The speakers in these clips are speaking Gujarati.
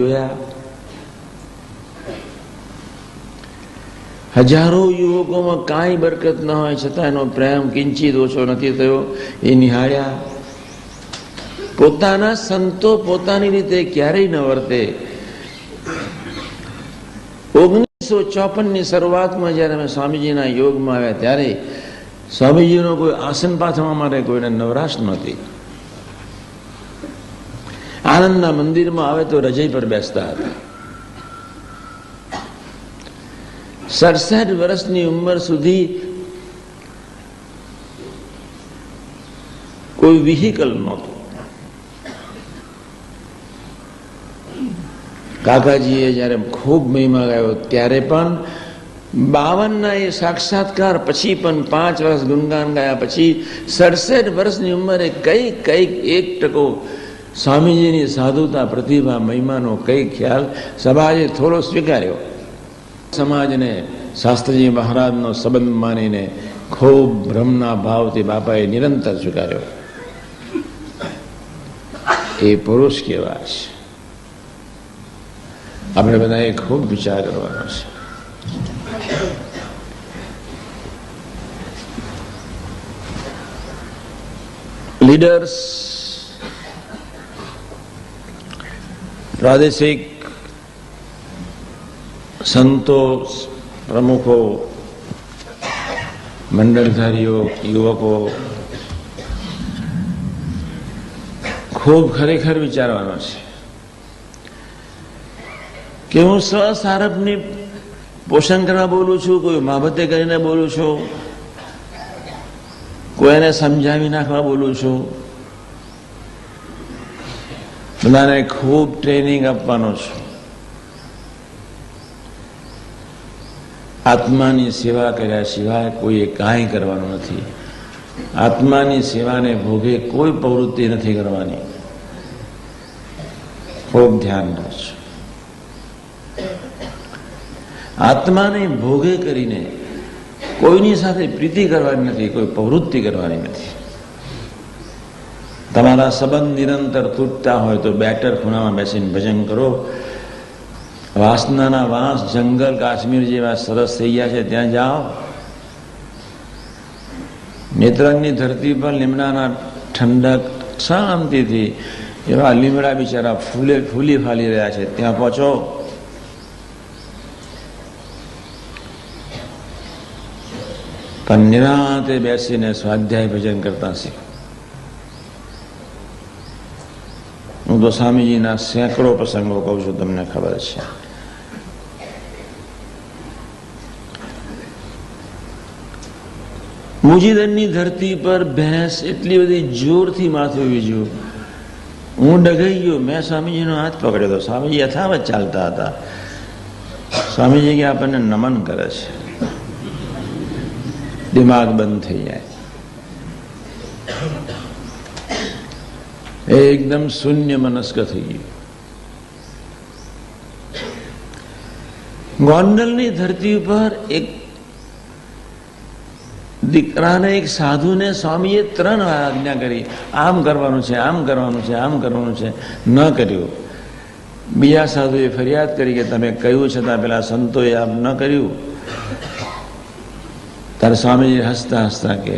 જોયા? હજારો યુવકોમાં કાંઈ બરકત ન હોય છતાં એનો પ્રેમ કિંચિત ઓછો નથી થયો એ નિહાળ્યા. પોતાના સંતો પોતાની રીતે ક્યારેય ન વર્તે. 1954ની શરૂઆતમાં જયારે અમે સ્વામીજીના યોગમાં આવ્યા ત્યારે સ્વામીજીનો કોઈ આસન પાથરવા માટે કોઈને નવરાશ નહોતી. આનંદના મંદિરમાં આવે તો રજઈ પર બેસતા હતા. 67 વર્ષની ઉંમર સુધી કોઈ વ્હીકલ નહોતું. કાકાજીએ જયારે ખૂબ મહિમા ગાયો ત્યારે પણ 52ના એ સાક્ષાત્કાર પછી પણ 5 વર્ષ ગુણગાન ગાયા પછી 67 વર્ષની ઉંમરે કઈક 1% સ્વામીજીની સાધુતા, પ્રતિભા, મહિમાનો કઈ ખ્યાલ સમાજે થોડો સ્વીકાર્યો. સમાજને શાસ્ત્રીજી મહારાજનો સંબંધ માનીને ખૂબ ભ્રમના ભાવથી બાપાએ નિરંતર સ્વીકાર્યો. એ પુરુષ કેવા છે આપણે બધાએ ખૂબ વિચાર કરવાનો છે. લીડર્સ, પ્રાદેશિક સંતો, પ્રમુખો, મંડળધારીઓ, યુવકો ખૂબ ખરેખર વિચારવાનો છે કે હું સ્વસારભની પોષણ કરવા બોલું છું, કોઈ માબતે કરીને બોલું છું, કોઈને સમજાવી નાખવા બોલું છું. બધાને ખૂબ ટ્રેનિંગ આપવાનો છું. આત્માની સેવા કર્યા સિવાય કોઈએ કાંઈ કરવાનું નથી. આત્માની સેવાને ભોગે કોઈ પ્રવૃત્તિ નથી કરવાની. ખૂબ ધ્યાન રાખજો. આત્માને ભોગે કરીને કોઈની સાથે પ્રીતિ કરવાની નથી, કોઈ પ્રવૃત્તિ કરવાની નથી. તમારા સંબંધ નિરંતર તૂટતા હોય તો બેટર ખૂણામાં બેસીને ભજન કરો. વાસનાના વાંસ જંગલ કાશ્મીર જેવા સરસ થઈ ગયા છે ત્યાં જાઓ. નેત્રંગની ધરતી પર લીમડાના ઠંડક શાંતિથી એવા લીમડા બિચારા ફૂલી ફાલી રહ્યા છે ત્યાં પહોંચો. પણ નિરાંતે બેસીને સ્વાધ્યાય ભજન કરતા શીખો. હું તો સ્વામીજીના સેંકડો પ્રસંગો કહું છું, તમને ખબર છે. મુજીદનની ધરતી પર ભેંસ એટલી બધી જોરથી માથું વીજ્યું, હું ડઘાઈ ગયો. મેં સ્વામીજીનો હાથ પકડ્યો હતો. સ્વામીજી યથાવત ચાલતા હતા. સ્વામીજી કે આપણને નમન કરે છે. દિમાગ બંધ થઈ જાય, એકદમ શૂન્ય મનસ્ક થઈ ગયું. ગોંડલની ધરતી ઉપર એક દીકરાને, એક સાધુને સ્વામીએ 3 વાર આજ્ઞા કરી, આમ કરવાનું છે, આમ કરવાનું છે, આમ કરવાનું છે. ન કર્યું. બીજા સાધુએ ફરિયાદ કરી કે તમે કહ્યું છતાં પેલા સંતોએ આમ ન કર્યું. ત્યારે સ્વામીજી હસતા હસતા કે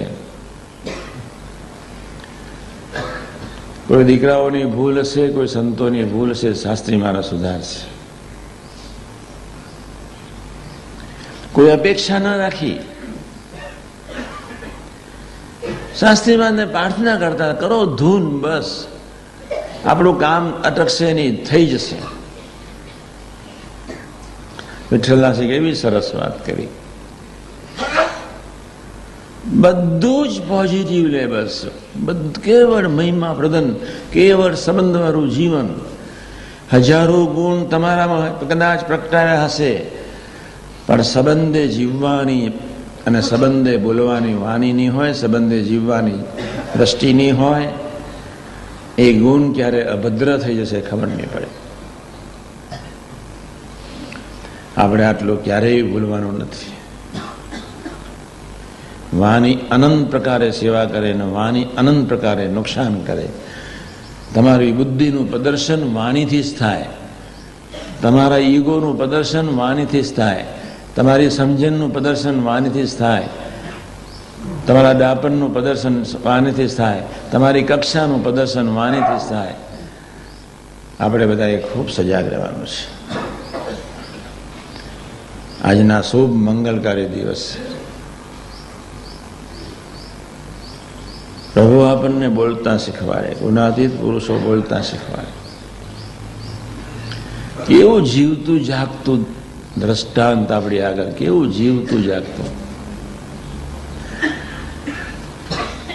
કોઈ દીકરાઓની ભૂલ હશે, કોઈ સંતોની ભૂલ હશે, શાસ્ત્રી મારા સુધારશે. કોઈ અપેક્ષા ન રાખી. શાસ્ત્રીમાને પ્રાર્થના કરતા કરો ધૂન, બસ આપણું કામ અટકશે નહીં, થઈ જશે. વિઠ્ઠલદાસે કેવી સરસ વાત કરી. બધું જ પોઝિટિવ લે, બસ કેવળ મહિમા પ્રદન, કેવળ સંબંધવાળું જીવન. હજારો ગુણ તમારામાં કદાચ પ્રગટાવ્યા હશે, પણ સંબંધે જીવવાની અને સંબંધે બોલવાની વાણી નહીં હોય, સંબંધે જીવવાની દ્રષ્ટિ નહીં હોય, એ ગુણ ક્યારે અભદ્ર થઈ જશે ખબર નહીં પડે. આપણે આટલું ક્યારેય ભૂલવાનું નથી. વાણી અનંત પ્રકારે સેવા કરે ને વાણી અનંત પ્રકારે નુકસાન કરે. તમારી બુદ્ધિનું પ્રદર્શન વાણીથી જ થાય. તમારા ઈગોનું પ્રદર્શન વાણીથી જ થાય, તમારી સમજણનું પ્રદર્શન વાણીથી જ થાય, તમારા દાપણનું પ્રદર્શન વાણીથી જ થાય, તમારી કક્ષાનું પ્રદર્શન વાણીથી જ થાય. આપણે બધાએ ખૂબ સજાગ રહેવાનું છે. આજના શુભ મંગલકારી દિવસ પ્રભુ આપણને બોલતા શીખવાડે, ગુણાતીત પુરુષો બોલતા શીખવાડે. કેવું જીવતું જાગતું દ્રષ્ટાંત આપણી આગળ, કેવું જીવતું જાગતું.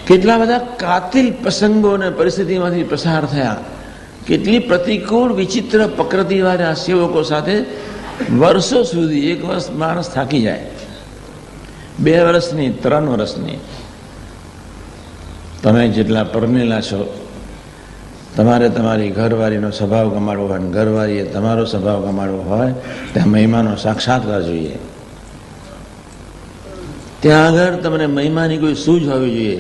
કેટલા બધા કાતિલ પ્રસંગો અને પરિસ્થિતિમાંથી પસાર થયા, કેટલી પ્રતિકૂળ વિચિત્ર પ્રકૃતિવાળા સેવકો સાથે વર્ષો સુધી. 1 વર્ષ માણસ થાકી જાય, 2 વર્ષની, 3 વર્ષની. તમે જેટલા પરણેલા છો, તમારે તમારી ઘરવાળીનો સ્વભાવ ગમાડવો હોય, ઘરવાળીએ તમારો સ્વભાવ ગમાડવો હોય, ત્યાં મહિમાનો સાક્ષાત્કાર જોઈએ. ત્યાં આગળ તમને મહિમાની કોઈ સૂઝ હોવી જોઈએ.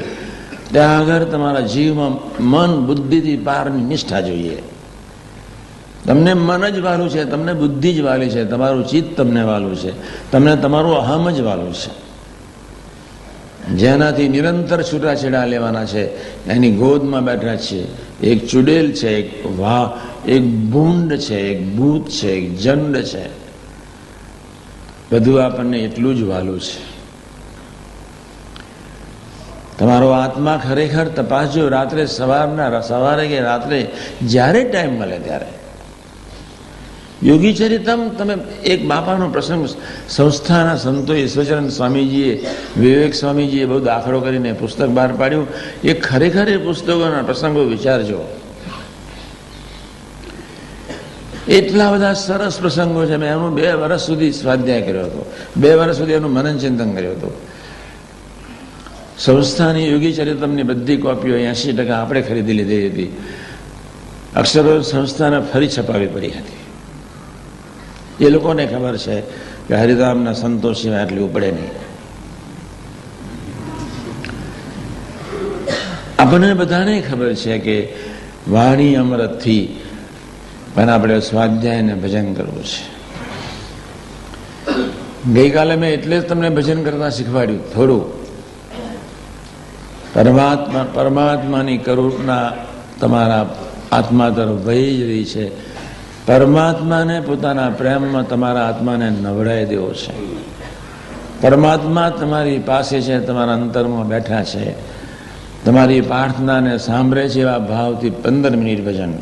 ત્યાં આગળ તમારા જીવમાં મન બુદ્ધિથી પારની નિષ્ઠા જોઈએ. તમને મન જ વાલું છે, તમને બુદ્ધિ જ વાલી છે, તમારું ચિત્ત તમને વાલું છે, તમને તમારું અહમ જ વાલું છે. જેનાથી નિરંતર છૂટાછેડા લેવાના છે એની ગોદમાં બેઠા છીએ. એક ચુડેલ છે, એક ભૂંડ છે, એક ભૂત છે, એક જંડ છે. બધું આપણને એટલું જ વાલું છે. તમારો આત્મા ખરેખર તપાસજો. રાત્રે સવારે કે રાત્રે જ્યારે ટાઈમ મળે ત્યારે યોગી ચરિતમ. તમે એક બાપાનો પ્રસંગ સંસ્થાના સંતો ઈશ્વરચંદ્ર સ્વામીજીએ, વિવેક સ્વામીજીએ બહુ દાખલો કરીને પુસ્તક બહાર પાડ્યું. એ ખરેખર એ પુસ્તકોના પ્રસંગો વિચારજો. એટલા બધા સરસ પ્રસંગો છે. મેં એનું 2 વર્ષ સુધી સ્વાધ્યાય કર્યો હતો, 2 વર્ષ સુધી એનું મનન ચિંતન કર્યું હતું. સંસ્થાની યોગી ચરિતમની બધી કોપીઓ 80% આપણે ખરીદી લીધી હતી. અક્ષરો સંસ્થાને ફરી છપાવી પડી હતી. એ લોકોને ખબર છે કે હરિધામના સંતો સિવાય આટલી ઉપડે નહીં. આપણને બધાને ખબર છે કે વાણી અમૃતથી પણ આપણે સ્વાધ્યાય ને ભજન કરવું છે. ગઈકાલે મેં એટલે જ તમને ભજન કરતા શીખવાડ્યું થોડું. પરમાત્માની કરુણા તમારા આત્મા તરફ વહી જ રહી છે. પરમાત્માને પોતાના પ્રેમમાં તમારા આત્માને નવડાવી દેવો છે. પરમાત્મા તમારી પાસે છે, તમારા અંતરમાં બેઠા છે, તમારી પ્રાર્થનાને સાંભળે છે. એવા ભાવથી 15 મિનિટ ભજન.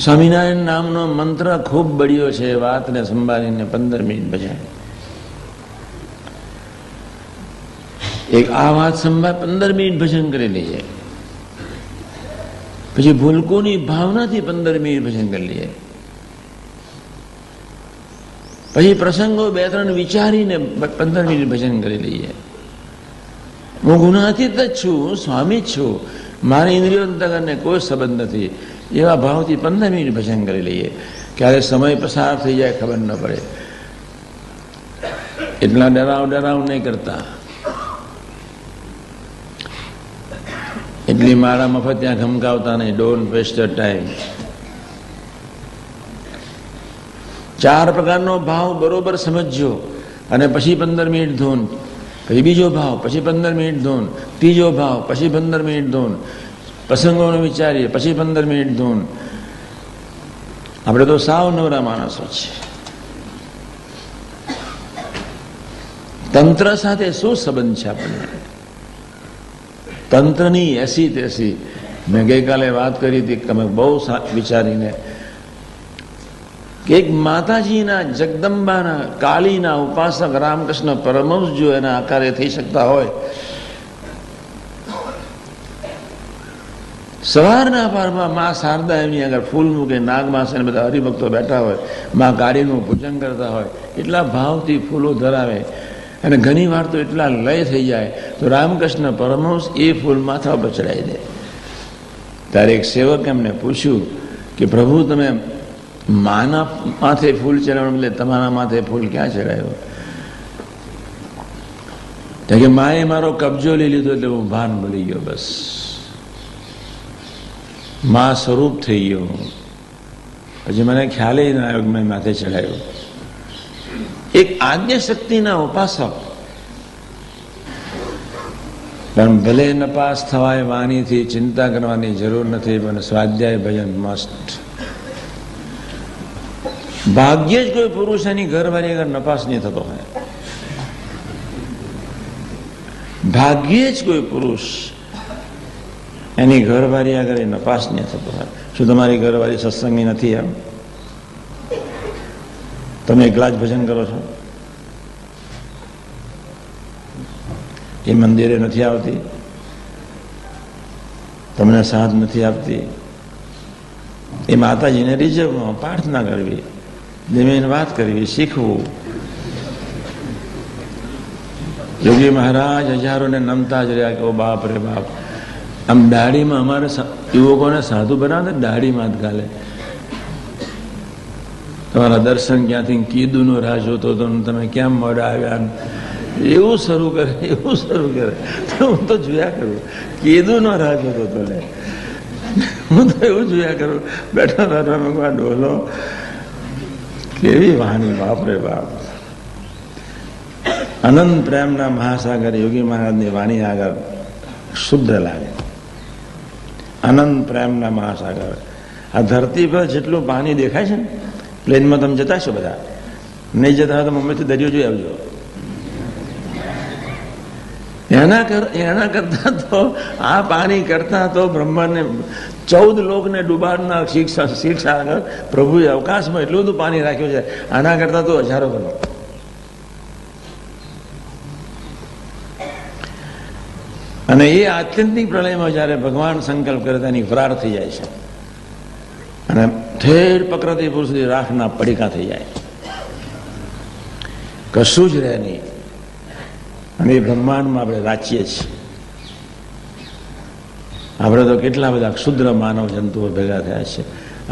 સ્વામિનારાયણ નામનો મંત્ર ખૂબ બળ્યો છે. વાતને સંભાળીને 15 મિનિટ ભજન. એક આ વાત સંભાળ 15 મિનિટ ભજન કરી લઈએ. પછી ભૂલકોની ભાવનાથી 15 મિનિટ ભજન કરી લઈએ. પછી પ્રસંગો 2-3 વિચારીને 15 મિનિટ ભજન કરી લઈએ. હું ગુનાતીત જ છું, હું સ્વામી જ છું, મારી ઇન્દ્રિયો અંતકરણને કોઈ સંબંધ નથી. એવા ભાવથી 15 મિનિટ ભજન કરી લઈએ. ક્યારે સમય પસાર થઈ જાય ખબર ન પડે. એટલા ડરાવ નહીં કરતા. એટલી મારા મફત ત્યાં ધમકાવતા નહીં. Don't waste your time. 4 પ્રકારનો ભાવ બરોબર સમજજો અને પછી 15 મિનિટ ધૂન, પછી બીજો ભાવ, પછી 15 મિનિટ ધૂન, ત્રીજો ભાવ, પછી 15 મિનિટ ધૂન, પ્રસંગોને વિચારીએ, પછી 15 મિનિટ ધૂન. આપણે તો સાવ નવરા માણસો છીએ. તંત્ર સાથે શું સંબંધ છે આપણને? તંત્રની 80-83 મેં ગઈકાલે વાત કરી હતી. તમે બહુ વિચારીને કે એક માતાજીના, જગદંબાના, કાળીના ઉપાસક રામકૃષ્ણ પરમહંસ જો એના આકારે થઈ શકતા હોય, સવારના પારમાં મા શારદા એમની આગળ ફૂલ મૂકે, નાગમાસ અને બધા હરિભક્તો બેઠા હોય, મા કાળીનું પૂજન કરતા હોય, એટલા ભાવથી ફૂલો ધરાવે અને ઘણી વાર તો એટલા લય થઈ જાય તો રામકૃષ્ણ પરમહંસ એ ફૂલ માથા પર ચડાવી દે. ત્યારે એક સેવક એમને પૂછ્યું કે પ્રભુ, તમે માના માથે ફૂલ ચડાવવા બદલે તમારા માથે ફૂલ ક્યાં ચડાવ્યો? કે માએ મારો કબજો લઈ લીધો એટલે હું ભાન ભૂલી ગયો. બસ મા સ્વરૂપ થઈ ગયો. પછી મને ખ્યાલ ના આવ્યો કે મેં માથે ચડાવ્યો. એક આજ્ઞ શક્તિના ઉપાસક, પણ ભલે નપાસ થવાય વાણીથી, ચિંતા કરવાની જરૂર નથી, પણ સ્વાધ્યાય ભજન મસ્ટ. ભાગ્યે જ કોઈ પુરુષ એની ઘરવાળી આગળ નપાસ નહીં થતો હોય. ભાગ્યે જ કોઈ પુરુષ એની ઘરવાળી આગળ નપાસ નહીં થતો હોય. શું તમારી ઘરવાળી સત્સંગી નથી? એમ તમે એકલા જ ભજન કરો છો? એ મંદિરે નથી આવતી? તમને સાથ નથી આપતી? એ માતાજીને રીઝવમાં પ્રાર્થના કરવી, ધીમે વાત કરવી, શીખવું. યોગી મહારાજ હજારોને નમતા જ રહ્યા કે ઓ બાપ રે બાપ. આમ દાઢીમાં અમારે યુવકોને સાધુ બનાવે, દાઢીમાં જ ગાલે. તમારા દર્શન ક્યાંથી કીધુંનો રાહ જોતો હતો, તમે કેમ મોડા આવ્યા, એવું શરૂ કરે, એવું શરૂ કરે. તો હું તો જોયા કરું, કીધુંનો રાહ જોતો હતો. લે હું તો એવું જોયા કરું, બેઠા બેઠા ડોલો કેવી વાણી, બાપ રે બાપ. અનંત પ્રેમના મહાસાગર યોગી મહારાજની વાણી આગળ શુદ્ધ લાગે. અનંત પ્રેમના મહાસાગર. આ ધરતી પર જેટલું પાણી દેખાય છે ને, પ્લેનમાં તમે જતા છો બધા, નહીં જતા હોય તો મમ્મીથી દરિયો જોઈ આવજો. એના કરતા તો આ પાણી કરતા તો બ્રહ્માંડને 14 લોકને ડૂબાડનાર શિક્ષા આગળ પ્રભુએ અવકાશમાં એટલું બધું પાણી રાખ્યું છે. આના કરતા તો હજારો ગણો. અને એ આત્યંતિક પ્રલયમાં જયારે ભગવાન સંકલ્પ કરે તેની ફરાર થઈ જાય છે અને ઠેર પ્રકૃતિ પુરુષની રાખના પડીકા થઈ જાય, કશું જ રહે નહીં. અને એ બ્રહ્માંડમાં આપણે વાંચીએ છીએ. આપણે તો કેટલા બધા ક્ષુદ્ર માનવ જંતુઓ ભેગા થયા છે.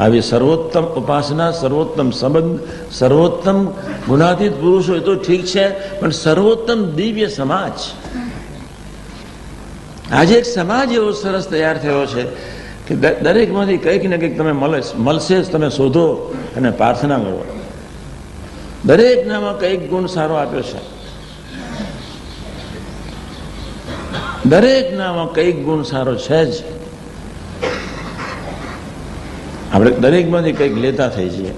આવી સર્વોત્તમ ઉપાસના, સર્વોત્તમ સંબંધ, સર્વોત્તમ ગુણાતીત પુરુષો એ તો ઠીક છે, પણ સર્વોત્તમ દિવ્ય સમાજ. આજે એક સમાજ એવો સરસ તૈયાર થયો છે કે દરેકમાંથી કંઈક ને કંઈક તમે મળશે જ, તમે શોધો અને પ્રાર્થના કરો. દરેકનામાં કંઈક ગુણ સારો આપ્યો છે. દરેકનામાં કંઈક ગુણ સારો છે જ. આપણે દરેકમાંથી કંઈક લેતા થઈ જઈએ.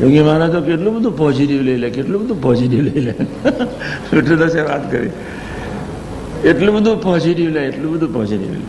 યોગી મહારાજ તો કેટલું બધું પોઝિટિવ લઈ લે, કેટલું બધું પોઝિટિવ લઈ લે. વિઠ્ઠલદાસે વાત કરી, એટલું બધું પોઝિટિવ લે, એટલું બધું પોઝિટિવ લે.